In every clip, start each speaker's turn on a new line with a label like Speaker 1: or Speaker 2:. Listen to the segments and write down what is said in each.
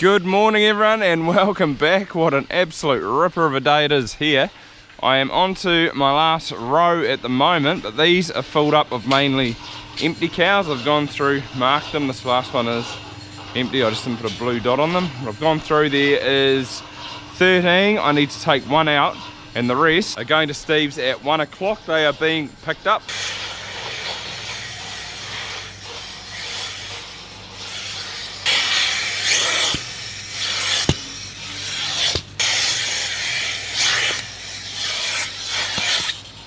Speaker 1: Good morning everyone and welcome back. What an absolute ripper of a day it is here. I am on to my last row at the moment, but these are filled up of mainly empty cows. I've gone through, marked them. This last one is empty. I just didn't put a blue dot on them. What I've gone through, there is 13. I need to take one out and the rest are going to Steve's at 1 o'clock. They are being picked up.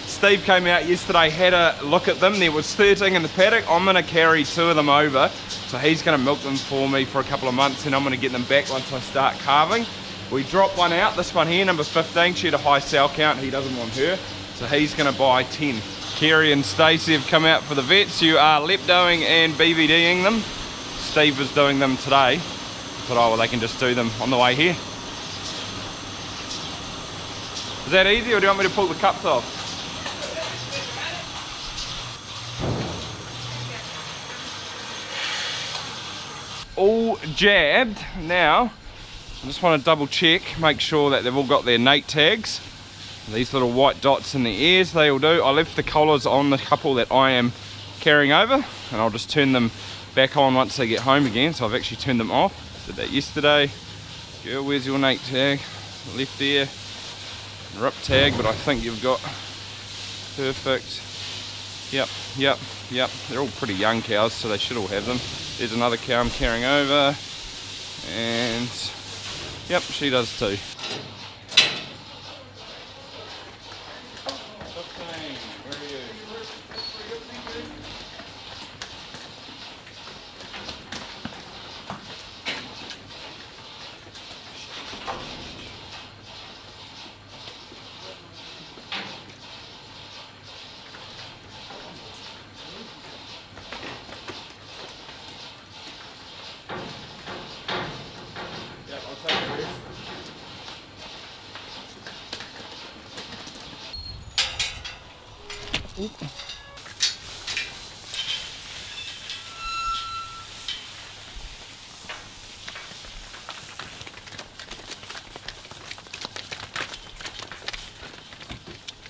Speaker 1: Steve came out yesterday, had a look at them. There was 13 in the paddock. I'm going to carry 2 of them over. So he's going to milk them for me for a couple of months and I'm going to get them back once I start calving. We dropped one out, this one here, number 15. She had a high cell count. He doesn't want her. So he's going to buy 10. Kerry and Stacey have come out for the vets. You are leptoing and BVDing them. Steve is doing them today. But oh, well, they can just do them on the way here. Is that easy or do you want me to pull the cups off? All jabbed. Now I just want to double check, make sure that they've all got their NATE tags. These little white dots in the ears, they all do. I left the collars on the couple that I am carrying over and I'll just turn them back on once they get home again. So I've actually turned them off. Did that yesterday. Girl, where's your NATE tag? Left there. RIP tag, but I think you've got perfect. Yep. They're all pretty young cows, so they should all have them. There's another cow I'm carrying over, and yep, she does too. 15, where are you?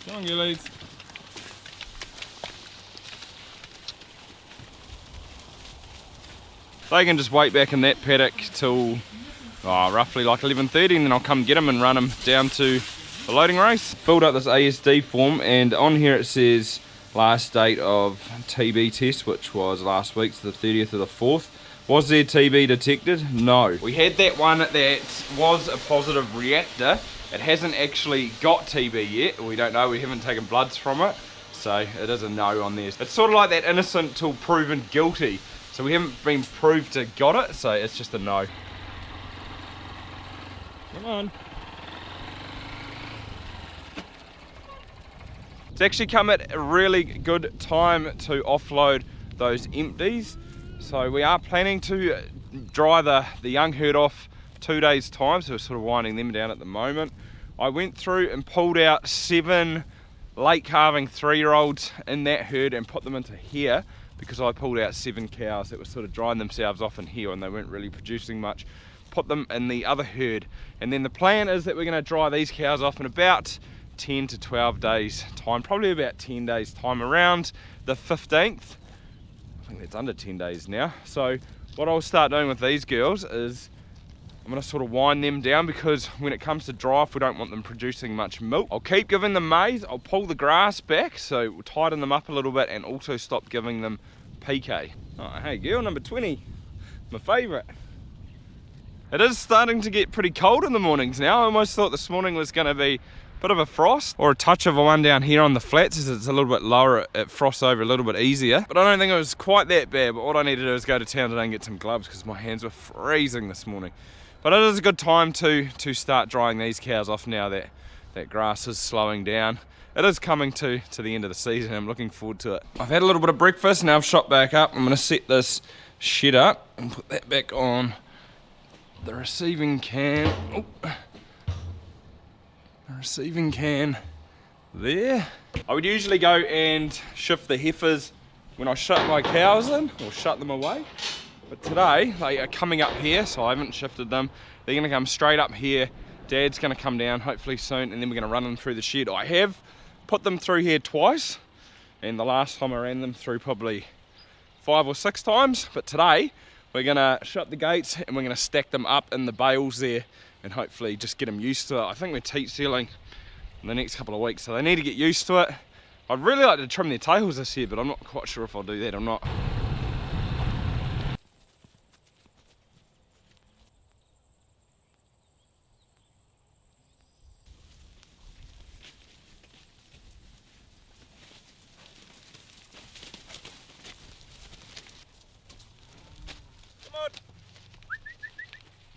Speaker 1: Come on, you leads. They can just wait back in that paddock till roughly like 11:30 and then I'll come get them and run them down to the loading race. Filled up this ASD form and on here it says last date of TB test, which was last week, so the 30th of the 4th. Was there TB detected? No. We had that one that was a positive reactor. It hasn't actually got TB yet. We don't know, we haven't taken bloods from it. So it is a no on there. It's sort of like that innocent till proven guilty. So we haven't been proved to got it, so it's just a no. Come on. It's actually come at a really good time to offload those empties. So we are planning to dry the young herd off 2 days time, so we're sort of winding them down at the moment. I went through and pulled out 7 late calving 3-year-olds in that herd and put them into here because I pulled out 7 cows that were sort of drying themselves off in here and they weren't really producing much. Put them in the other herd, and then the plan is that we're going to dry these cows off in about 10 to 12 days time, probably about 10 days time, around the 15th. I think that's under 10 days now. So what I'll start doing with these girls is I'm going to sort of wind them down because when it comes to dry off we don't want them producing much milk. I'll keep giving them maize, I'll pull the grass back, so we'll tighten them up a little bit and also stop giving them PK. Oh, hey girl, number 20, my favourite. It is starting to get pretty cold in the mornings now. I almost thought this morning was going to be a bit of a frost or a touch of a one down here on the flats as it's a little bit lower, it frosts over a little bit easier. But I don't think it was quite that bad, but what I need to do is go to town today and get some gloves because my hands were freezing this morning. But it is a good time to start drying these cows off now that grass is slowing down. It is coming to the end of the season. I'm looking forward to it. I've had a little bit of breakfast, now I've shot back up. I'm going to set this shed up and put that back on the receiving can. Oh. The receiving can there. I would usually go and shift the heifers when I shut my cows in, or shut them away. But today, they are coming up here, so I haven't shifted them. They're gonna come straight up here. Dad's gonna come down hopefully soon, and then we're gonna run them through the shed. I have put them through here twice, and the last time I ran them through probably 5 or 6 times. But today, we're gonna shut the gates and we're gonna stack them up in the bales there and hopefully just get them used to it. I think we're teat sealing in the next couple of weeks, so they need to get used to it. I'd really like to trim their tails this year, but I'm not quite sure if I'll do that or not.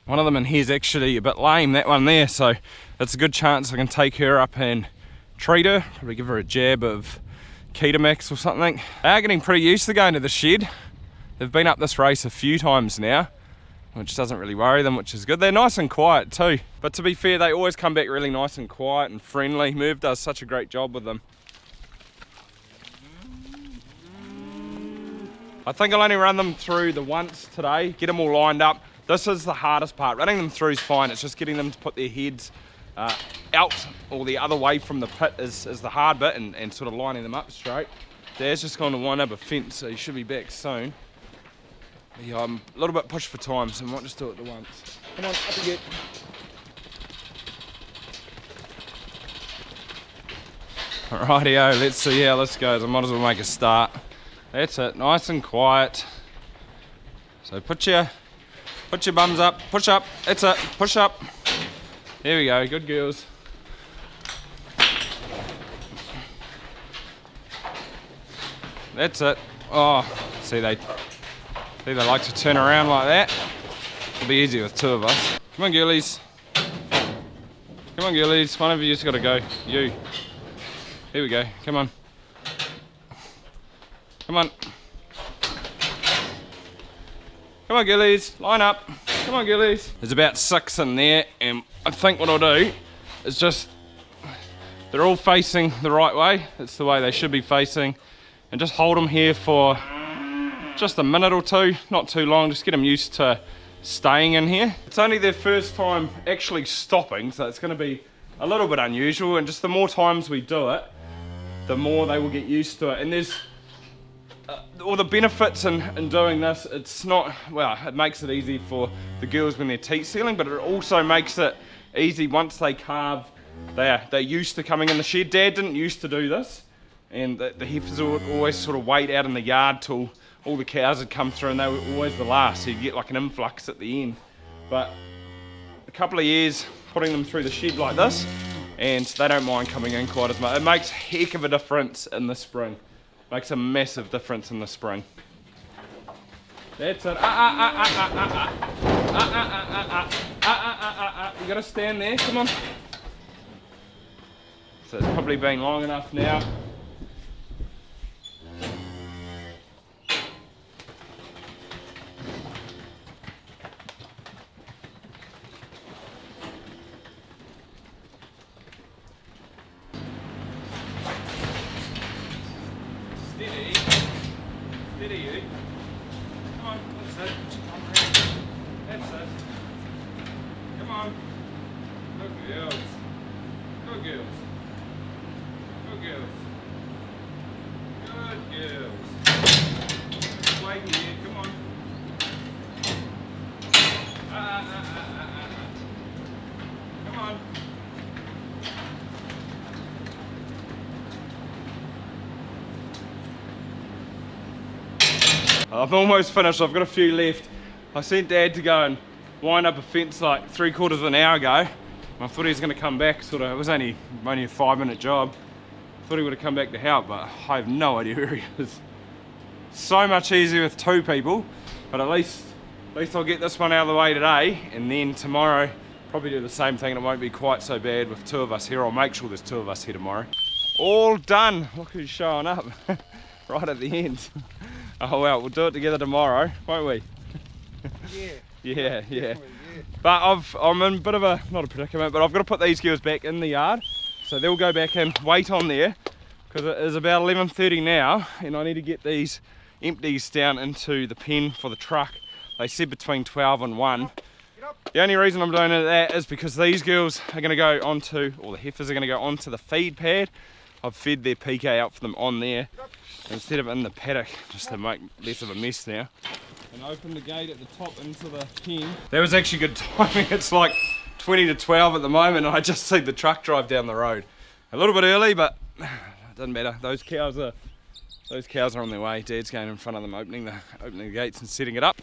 Speaker 1: One of them in here is actually a bit lame, that one there, so it's a good chance I can take her up and treat her, probably give her a jab of Ketamax or something. They are getting pretty used to going to the shed. They've been up this race a few times now, which doesn't really worry them, which is good. They're nice and quiet too, but to be fair, they always come back really nice and quiet and friendly. Merv does such a great job with them. I think I'll only run them through the once today, get them all lined up. This is the hardest part. Running them through is fine. It's just getting them to put their heads out or the other way from the pit is the hard bit, and sort of lining them up straight. Dad's just going to wind up a fence, so he should be back soon. Yeah, I'm a little bit pushed for time, so I might just do it the once. Come on, up you get. Rightio, let's see how this goes. I might as well make a start. That's it, nice and quiet. So put your bums up, push up, that's it, push up. There we go, good girls. That's it. Oh, see they like to turn around like that. It'll be easy with 2 of us. Come on, girlies. Come on, girlies, one of you just gotta go. You. Here we go, come on. Come on. Come on, gillies, line up. Come on, gillies. There's about 6 in there, and I think what I'll do is just, they're all facing the right way. It's the way they should be facing. And just hold them here for just a minute or 2, not too long, just get them used to staying in here. It's only their first time actually stopping, so it's gonna be a little bit unusual, and just the more times we do it, the more they will get used to it. And there's all the benefits in doing this. It's not, well, it makes it easy for the girls when they're teat sealing, but it also makes it easy once they calve. They're used to coming in the shed. Dad didn't used to do this, and the heifers would always sort of wait out in the yard till all the cows had come through, and they were always the last, so you'd get like an influx at the end. But a couple of years putting them through the shed like this, and they don't mind coming in quite as much. It makes a heck of a difference in the spring. Makes a massive difference in the spring. That's it. You gotta stand there, come on. So it's probably been long enough now. Steady you. Come on, that's it. That's it. Come on. Good girls. Good girls. Good girls. Good girls. Wait here, come on. Come on. I'm almost finished, I've got a few left. I sent Dad to go and wind up a fence like 3/4 of an hour ago. I thought he was going to come back, sort of, it was only a 5-minute job. I thought he would have come back to help, but I have no idea where he is. So much easier with 2 people, but at least I'll get this one out of the way today, and then tomorrow probably do the same thing, and it won't be quite so bad with 2 of us here. I'll make sure there's 2 of us here tomorrow. All done, look who's showing up, right at the end. Oh well, we'll do it together tomorrow, won't we? Yeah. Yeah. But I'm in a bit of a, not a predicament, but I've got to put these girls back in the yard. So they'll go back and wait on there, because it is about 11:30 now, and I need to get these empties down into the pen for the truck. They said between 12 and 1. The only reason I'm doing that is because these girls are going to go onto, or the heifers are going to go onto the feed pad. I've fed their PK out for them on there instead of in the paddock, just to make less of a mess now. And open the gate at the top into the pen. That was actually good timing. It's like 20 to 12 at the moment, and I just see the truck drive down the road. A little bit early, but it doesn't matter. Those cows are on their way. Dad's going in front of them, opening the gates and setting it up.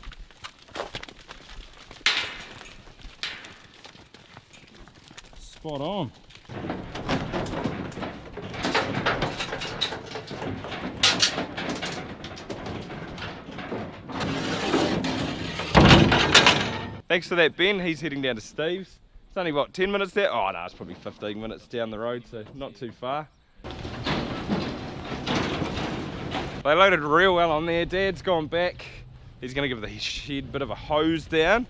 Speaker 1: Spot on. Thanks for that, Ben. He's heading down to Steve's. It's only, what, 10 minutes there? Oh, no, it's probably 15 minutes down the road, so not too far. They loaded real well on there. Dad's gone back. He's going to give the shed a bit of a hose down.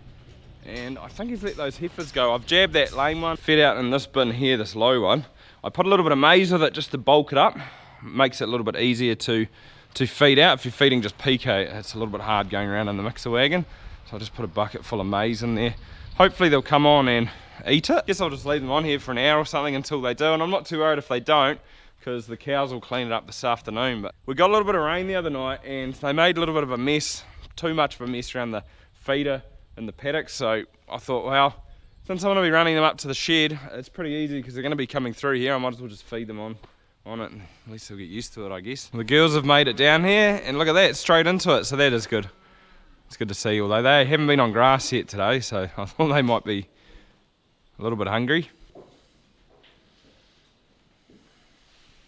Speaker 1: And I think he's let those heifers go. I've jabbed that lame one, fed out in this bin here, this low one. I put a little bit of maize with it just to bulk it up. Makes it a little bit easier to feed out. If you're feeding just PK, it's a little bit hard going around in the mixer wagon. So I just put a bucket full of maize in there. Hopefully they'll come on and eat it. Guess I'll just leave them on here for an hour or something until they do. And I'm not too worried if they don't, because the cows will clean it up this afternoon. But we got a little bit of rain the other night and they made a little bit of a mess, too much of a mess around the feeder in the paddock. So I thought, well, since I'm going to be running them up to the shed, it's pretty easy because they're going to be coming through here. I might as well just feed them on it, and at least they'll get used to it, I guess. The girls have made it down here, and look at that, straight into it, so that is good. It's good to see, although they haven't been on grass yet today, so I thought they might be a little bit hungry.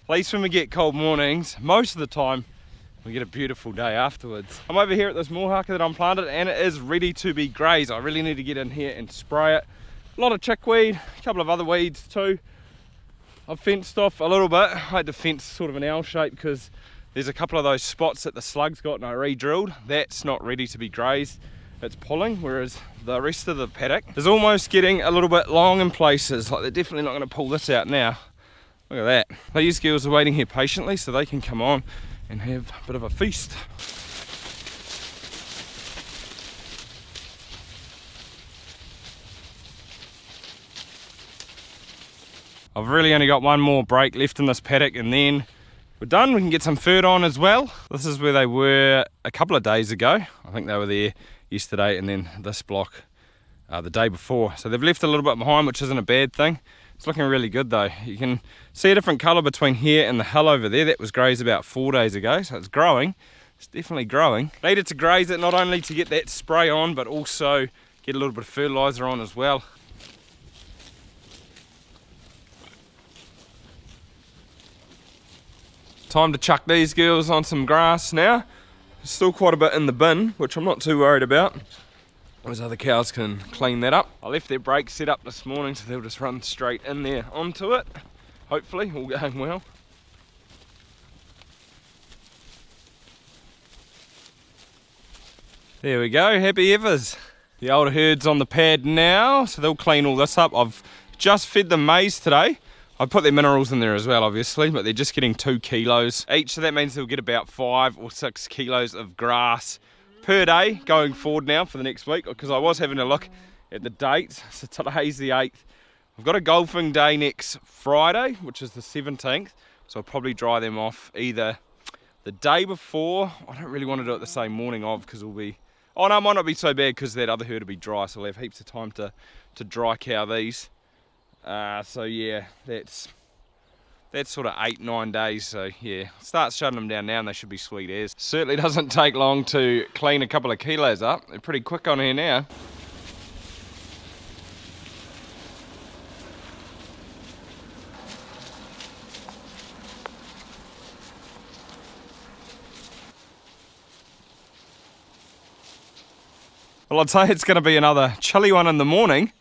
Speaker 1: At least when we get cold mornings, most of the time we get a beautiful day afterwards. I'm over here at this moorhaka that I'm planted, and it is ready to be grazed. I really need to get in here and spray it. A lot of chickweed, a couple of other weeds too. I've fenced off a little bit. I had to fence sort of an L shape because there's a couple of those spots that the slugs got and I re-drilled. That's not ready to be grazed. It's pulling, whereas the rest of the paddock is almost getting a little bit long in places. Like, they're definitely not going to pull this out now. Look at that. These girls are waiting here patiently so they can come on and have a bit of a feast. I've really only got one more break left in this paddock and then we're done. We can get some fur on as well. This is where they were a couple of days ago. I think they were there yesterday, and then this block the day before. So they've left a little bit behind, which isn't a bad thing. It's looking really good though. You can see a different colour between here and the hill over there. That was grazed about 4 days ago, so it's growing. It's definitely growing. Needed to graze it not only to get that spray on, but also get a little bit of fertiliser on as well. Time to chuck these girls on some grass now. There's still quite a bit in the bin, which I'm not too worried about. Those other cows can clean that up. I left their brakes set up this morning, so they'll just run straight in there onto it. Hopefully, all going well. There we go, happy Heifers. The older herd's on the pad now, so they'll clean all this up. I've just fed them maize today. I put their minerals in there as well, obviously, but they're just getting 2 kilos each, so that means they'll get about 5 or 6 kilos of grass per day going forward now for the next week, because I was having a look at the dates. So today's the 8th. I've got a golfing day next Friday, which is the 17th, so I'll probably dry them off either the day before. I don't really want to do it the same morning of, because it'll be, oh no, it might not be so bad because that other herd will be dry, so I'll have heaps of time to dry cow these. So yeah, that's sort of 8-9 days, so yeah, start shutting them down now and they should be sweet as. Certainly doesn't take long to clean a couple of kilos up. They're pretty quick on here now. Well, I'd say it's going to be another chilly one in the morning.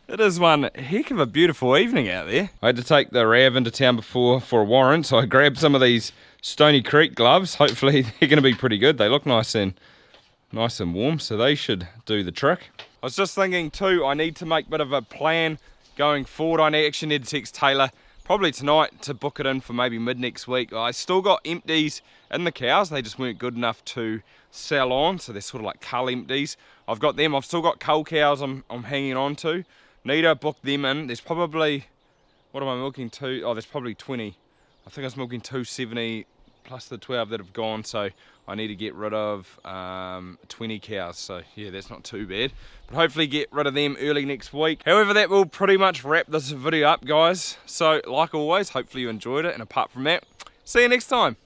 Speaker 1: It is one heck of a beautiful evening out there. I had to take the Rav into town before for a warrant, so I grabbed some of these Stony Creek gloves. Hopefully they're going to be pretty good. They look nice and warm, so they should do the trick. I was just thinking too, I need to make a bit of a plan going forward. I actually need to text Taylor probably tonight to book it in for maybe mid next week. I still got empties in the cows. They just weren't good enough to sell on, so they're sort of like cull empties. I've got them. I've still got cull cows I'm hanging on to. Need to book them in. There's probably, what am I milking to? Oh, there's probably 20. I think I was milking 270 plus the 12 that have gone, so I need to get rid of 20 cows. So yeah, that's not too bad. But hopefully get rid of them early next week. However, that will pretty much wrap this video up, guys. So like always, hopefully you enjoyed it, and apart from that, see you next time.